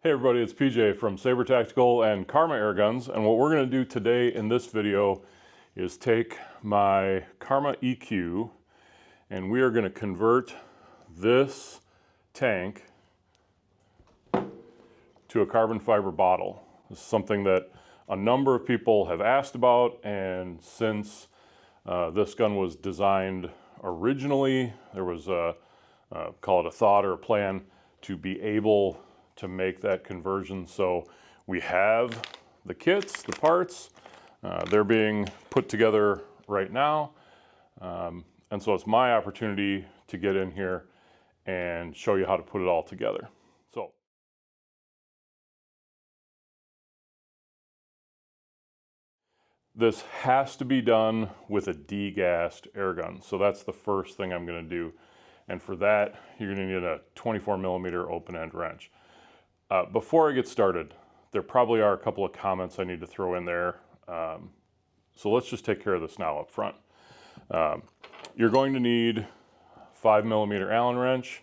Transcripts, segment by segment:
Hey everybody, it's PJ from Saber Tactical and Karma Air Guns, and what we're going to do today in this video is take my Karma EQ and we are going to convert this tank to a carbon fiber bottle. This is something that a number of people have asked about, and since this gun was designed originally, there was call it a thought or a plan to be able to make that conversion. So we have the kits, the parts, they're being put together right now. And so it's my opportunity to get in here and show you how to put it all together. So this has to be done with a degassed air gun. So that's the first thing I'm going to do. And for that, you're going to need a 24 millimeter open end wrench. Before I get started, there probably are a couple of comments I need to throw in there. So let's just take care of this now up front. You're going to need 5 millimeter Allen wrench.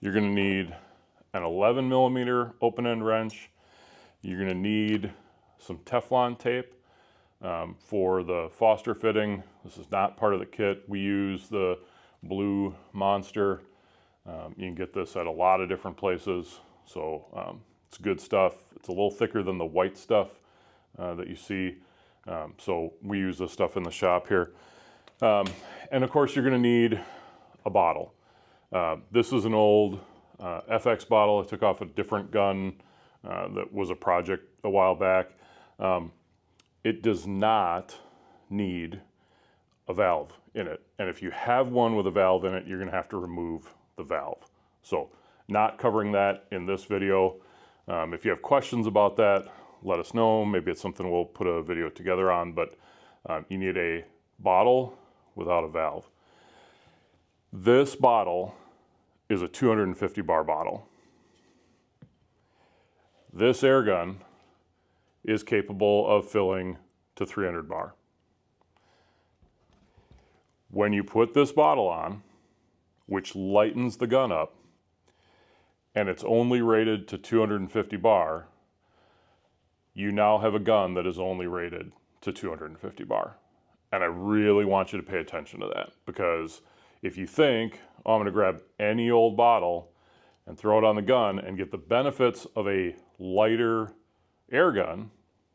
You're going to need an 11 millimeter open end wrench. You're going to need some Teflon tape for the Foster fitting. This is not part of the kit. We use the blue Monster. You can get this at a lot of different places. So it's good stuff. It's a little thicker than the white stuff that you see. So we use this stuff in the shop here. And of course, you're going to need a bottle. This is an old FX bottle I took off a different gun that was a project a while back. It does not need a valve in it. And if you have one with a valve in it, you're going to have to remove the valve. So not covering that in this video. If you have questions about that, let us know. Maybe it's something we'll put a video together on, but you need a bottle without a valve. This bottle is a 250 bar bottle. This air gun is capable of filling to 300 bar. When you put this bottle on, which lightens the gun up, and it's only rated to 250 bar, you now have a gun that is only rated to 250 bar. And I really want you to pay attention to that, because if you think, oh, I'm going to grab any old bottle and throw it on the gun and get the benefits of a lighter air gun,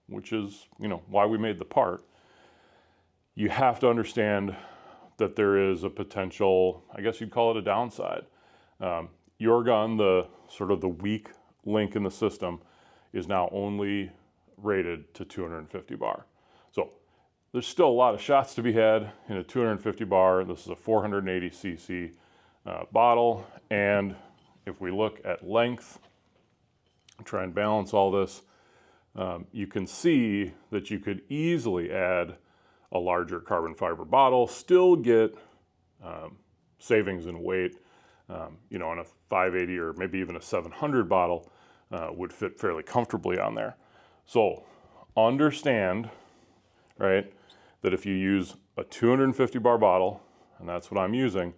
which is, why we made the part, you have to understand that there is a potential, I guess you'd call it a downside. Your gun, the sort of the weak link in the system, is now only rated to 250 bar. So there's still a lot of shots to be had in a 250 bar. This is a 480 cc bottle. And if we look at length, try and balance all this, you can see that you could easily add a larger carbon fiber bottle, still get savings in weight. On a 580 or maybe even a 700 bottle would fit fairly comfortably on there. So understand, right, that if you use a 250 bar bottle, and that's what I'm using,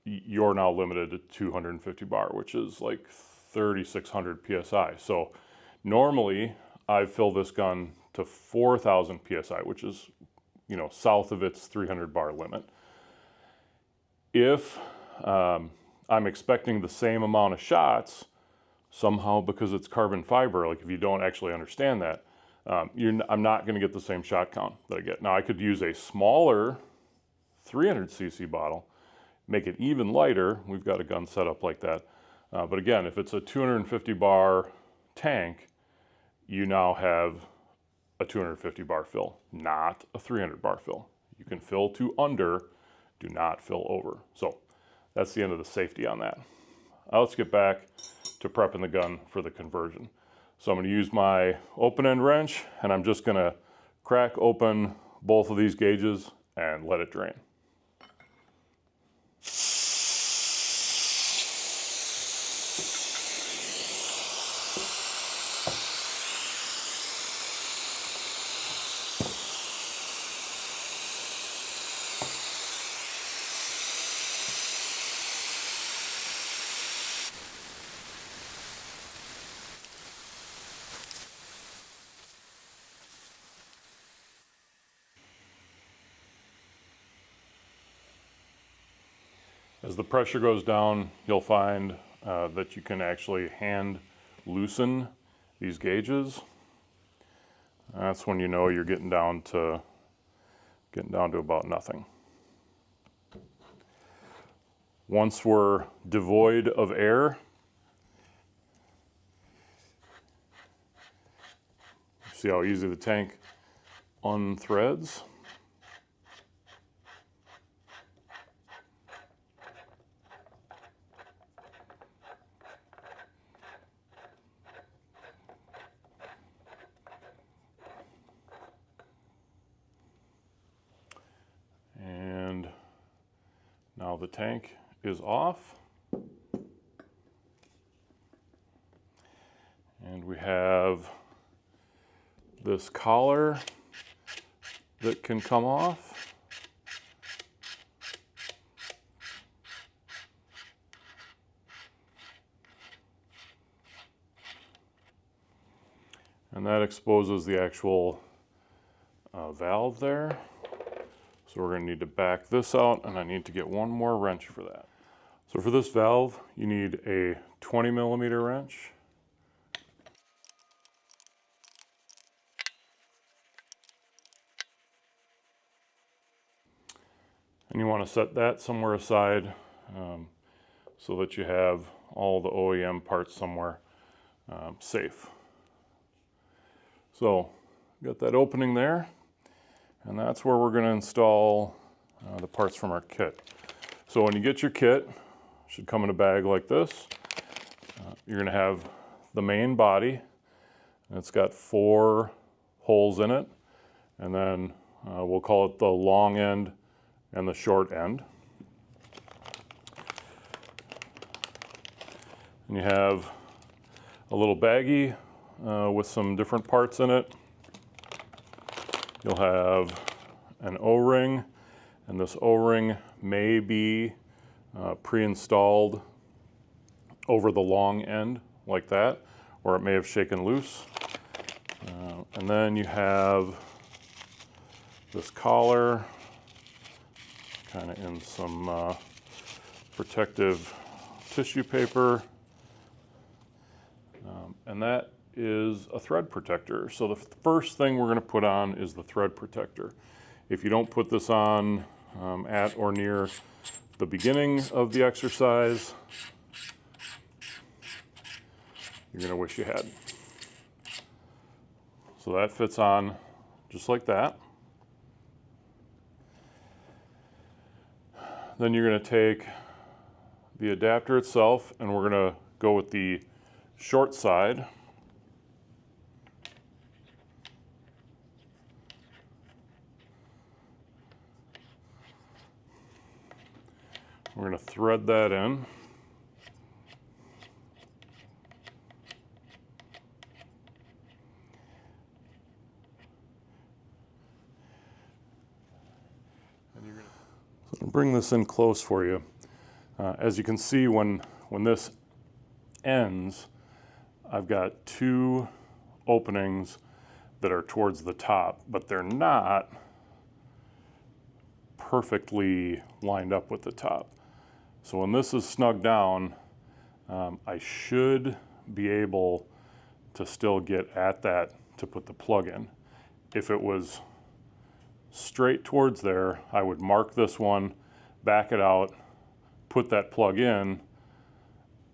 you're now limited to 250 bar, which is like 3,600 PSI. So normally I fill this gun to 4,000 PSI, which is, south of its 300 bar limit. If I'm expecting the same amount of shots, somehow because it's carbon fiber, like if you don't actually understand that, I'm not going to get the same shot count that I get. Now I could use a smaller 300 cc bottle, make it even lighter. We've got a gun set up like that. But again, if it's a 250 bar tank, you now have a 250 bar fill, not a 300 bar fill. You can fill to under, do not fill over. So that's the end of the safety on that. Now let's get back to prepping the gun for the conversion. So I'm going to use my open end wrench, and I'm just going to crack open both of these gauges and let it drain. As the pressure goes down, you'll find that you can actually hand loosen these gauges. That's when you know you're getting down to about nothing. Once we're devoid of air, see how easy the tank unthreads. And now the tank is off. And we have this collar that can come off. And that exposes the actual valve there. So we're going to need to back this out, and I need to get one more wrench for that. So for this valve, you need a 20mm wrench. And you want to set that somewhere aside so that you have all the OEM parts somewhere safe. So, got that opening there, and that's where we're going to install the parts from our kit. So when you get your kit, it should come in a bag like this. You're going to have the main body, and it's got 4 holes in it, and then we'll call it the long end and the short end. And you have a little baggie with some different parts in it. You'll have an O-ring, and this O-ring may be pre-installed over the long end like that, or it may have shaken loose. And then you have this collar, kind of in some protective tissue paper, and that is a thread protector. So the first thing we're going to put on is the thread protector. If you don't put this on at or near the beginning of the exercise, you're going to wish you had. So that fits on just like that. Then you're going to take the adapter itself, and we're going to go with the short side. We're going to thread that in. So I'll bring this in close for you. As you can see, when this ends, I've got 2 openings that are towards the top, but they're not perfectly lined up with the top. So when this is snug down, I should be able to still get at that to put the plug in. If it was straight towards there, I would mark this one, back it out, put that plug in,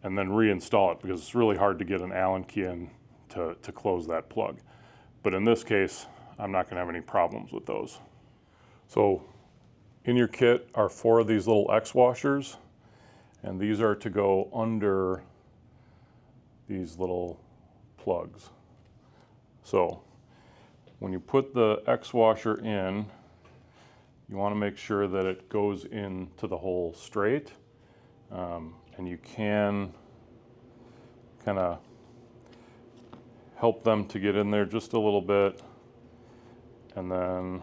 and then reinstall it, because it's really hard to get an Allen key in to close that plug. But in this case, I'm not going to have any problems with those. So in your kit are 4 of these little X washers, and these are to go under these little plugs. So when you put the X washer in, you want to make sure that it goes into the hole straight, and you can kind of help them to get in there just a little bit, and then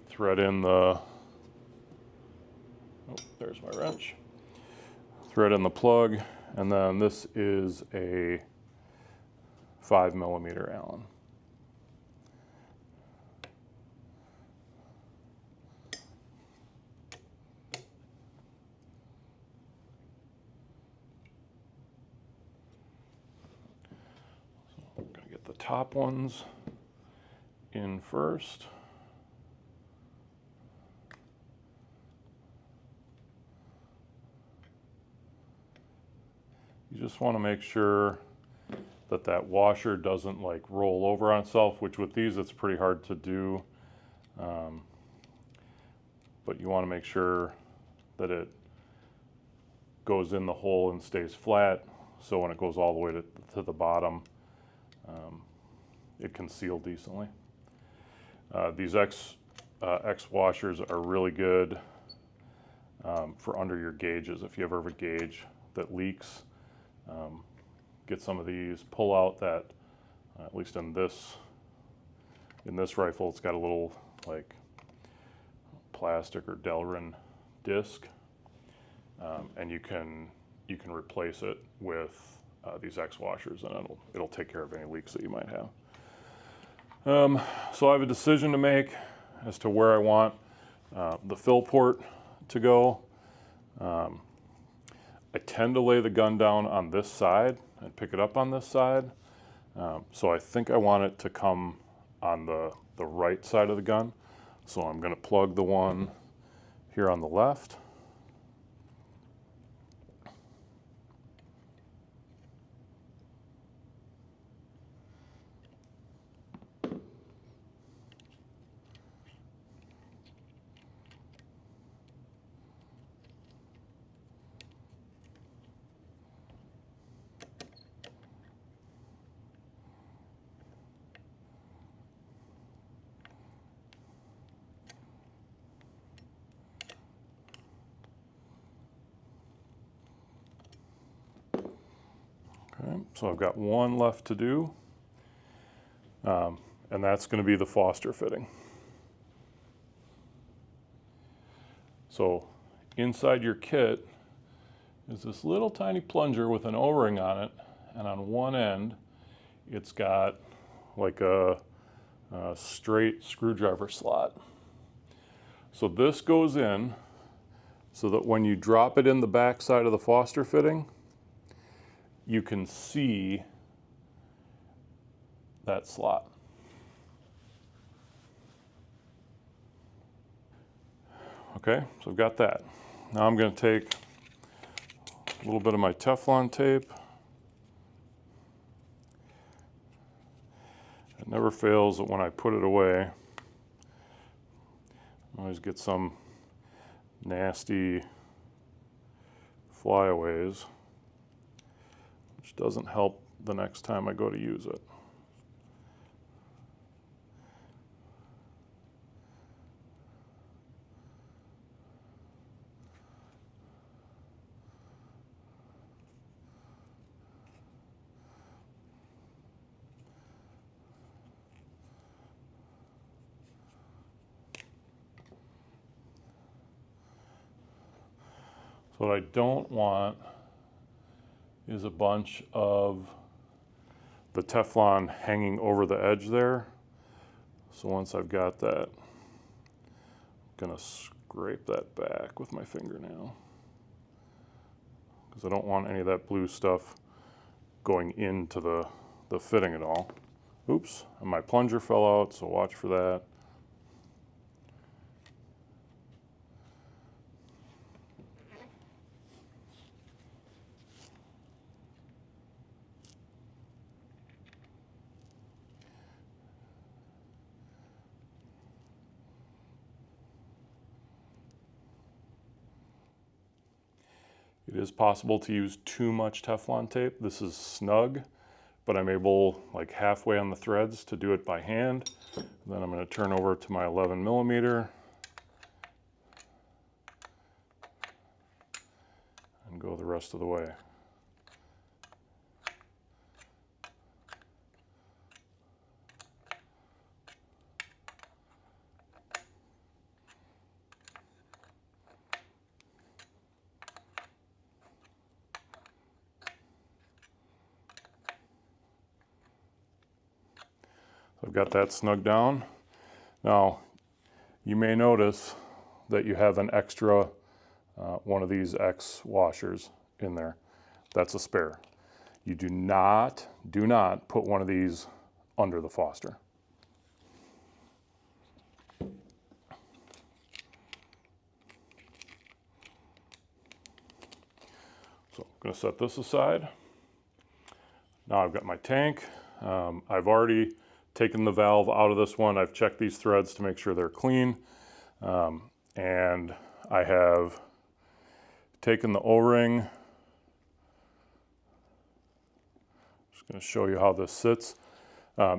thread in the, oh, there's my wrench. Thread in the plug, and then this is a 5mm Allen. top ones in first. You just want to make sure that that washer doesn't like roll over on itself, which with these it's pretty hard to do. But you want to make sure that it goes in the hole and stays flat, so when it goes all the way to the bottom, it can seal decently. These X washers are really good for under your gauges. If you ever have a gauge that leaks, get some of these, pull out that, at least in this rifle, it's got a little like plastic or Delrin disc, and you can replace it with these X washers, and it'll take care of any leaks that you might have. So I have a decision to make as to where I want the fill port to go. I tend to lay the gun down on this side and pick it up on this side. So I think I want it to come on the right side of the gun. So I'm going to plug the one here on the left. Okay, so I've got one left to do, and that's going to be the Foster fitting. So inside your kit is this little tiny plunger with an O-ring on it, and on one end it's got like a straight screwdriver slot. So this goes in so that when you drop it in the back side of the Foster fitting, you can see that slot. Okay, so I've got that. Now I'm going to take a little bit of my Teflon tape. It never fails that when I put it away, I always get some nasty flyaways, which doesn't help the next time I go to use it. So what I don't want is a bunch of the Teflon hanging over the edge there. So once I've got that, I'm gonna scrape that back with my fingernail, because I don't want any of that blue stuff going into the fitting at all. Oops, and my plunger fell out, so watch for that. It is possible to use too much Teflon tape. This is snug, but I'm able, like halfway on the threads, to do it by hand. And then I'm going to turn over to my 11mm and go the rest of the way. I've got that snug down. Now, you may notice that you have an extra one of these X washers in there. That's a spare. You do not put one of these under the Foster. So I'm going to set this aside. Now I've got my tank. I've already taken the valve out of this one. I've checked these threads to make sure they're clean. And I have taken the O-ring. Just going to show you how this sits.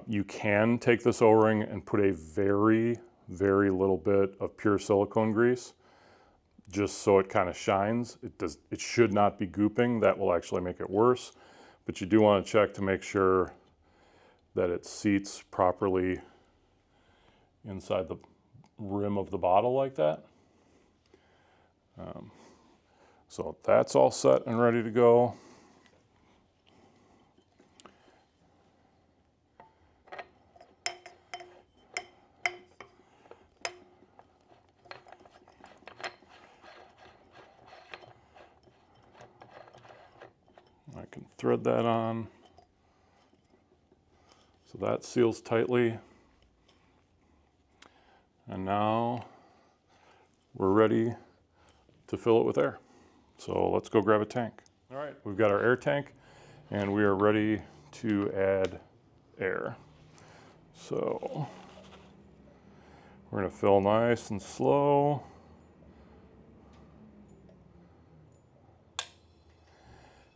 You can take this O-ring and put a very, very little bit of pure silicone grease, just so it kind of shines. It should not be gooping. That will actually make it worse. But you do want to check to make sure that it seats properly inside the rim of the bottle like that. So that's all set and ready to go. I can thread that on. So that seals tightly. And now we're ready to fill it with air. So let's go grab a tank. All right, we've got our air tank and we are ready to add air. So we're gonna fill nice and slow.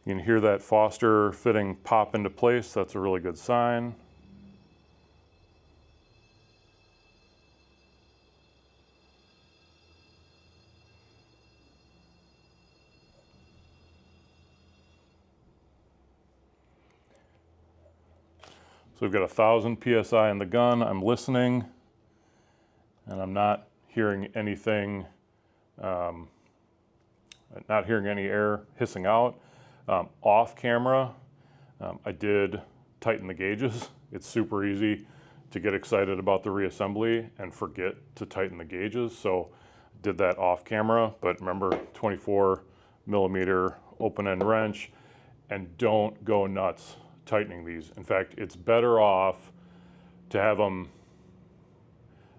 You can hear that Foster fitting pop into place. That's a really good sign. So we've got 1,000 PSI in the gun. I'm listening and I'm not hearing anything, not hearing any air hissing out. Off camera, I did tighten the gauges. It's super easy to get excited about the reassembly and forget to tighten the gauges. So did that off camera, but remember 24mm open end wrench, and don't go nuts tightening these. In fact, it's better off to have them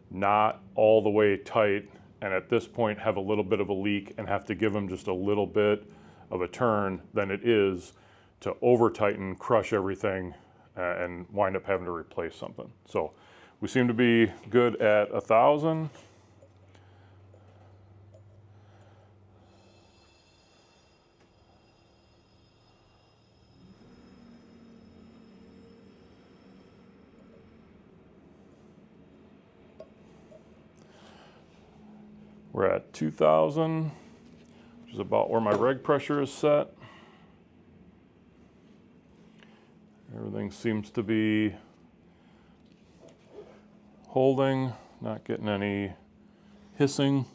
not all the way tight and at this point have a little bit of a leak and have to give them just a little bit of a turn than it is to over tighten, crush everything, and wind up having to replace something. So we seem to be good at 1,000. We're at 2,000, which is about where my reg pressure is set. Everything seems to be holding, not getting any hissing.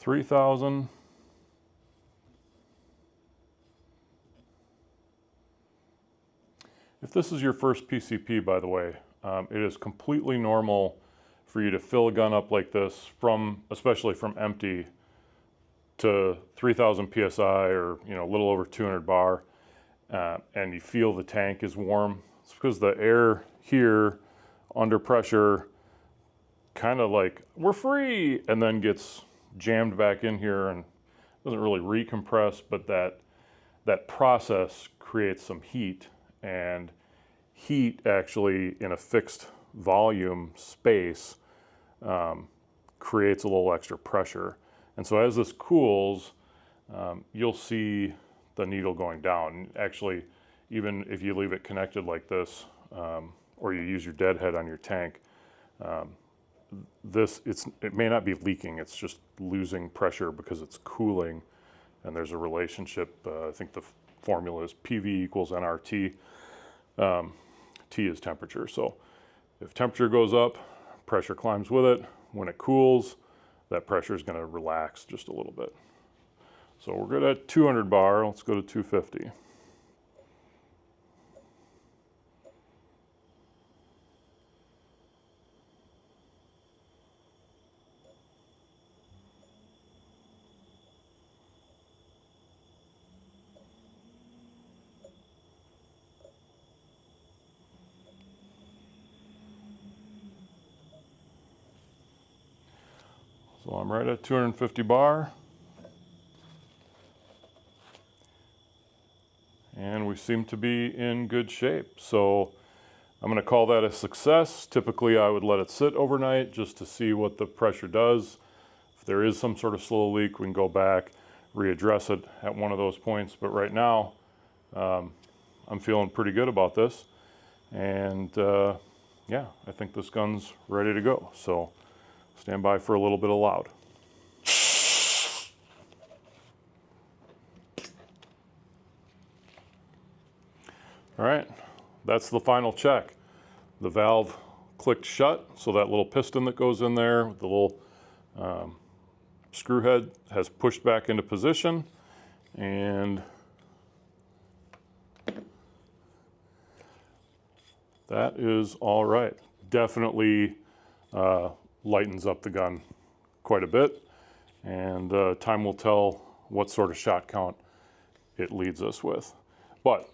$3,000. If this is your first PCP, by the way, it is completely normal for you to fill a gun up like this, especially from empty, to 3,000 PSI or a little over 200 bar, and you feel the tank is warm. It's because the air here under pressure kind of like, we're free, and then gets jammed back in here and doesn't really recompress, but that process creates some heat, and heat actually in a fixed volume space creates a little extra pressure. And so as this cools, you'll see the needle going down. Actually, even if you leave it connected like this, or you use your deadhead on your tank, it may not be leaking, it's just losing pressure because it's cooling, and there's a relationship. I think the formula is PV equals nRT. T is temperature. So if temperature goes up, pressure climbs with it. When it cools, that pressure is going to relax just a little bit. So we're good at 200 bar. Let's go to 250. So I'm right at 250 bar. And we seem to be in good shape. So I'm going to call that a success. Typically I would let it sit overnight just to see what the pressure does. If there is some sort of slow leak, we can go back, readdress it at one of those points. But right now, I'm feeling pretty good about this. And yeah, I think this gun's ready to go. So stand by for a little bit of loud. All right, that's the final check. The valve clicked shut, so that little piston that goes in there, the little screw head has pushed back into position, and that is all right. Definitely lightens up the gun quite a bit, and time will tell what sort of shot count it leads us with. But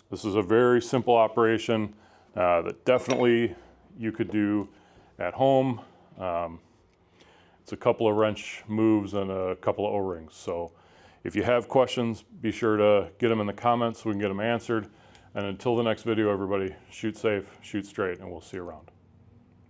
this is a very simple operation that definitely you could do at home. It's a couple of wrench moves and a couple of O-rings. So if you have questions, be sure to get them in the comments so we can get them answered. And until the next video, everybody, shoot safe, shoot straight, and we'll see you around.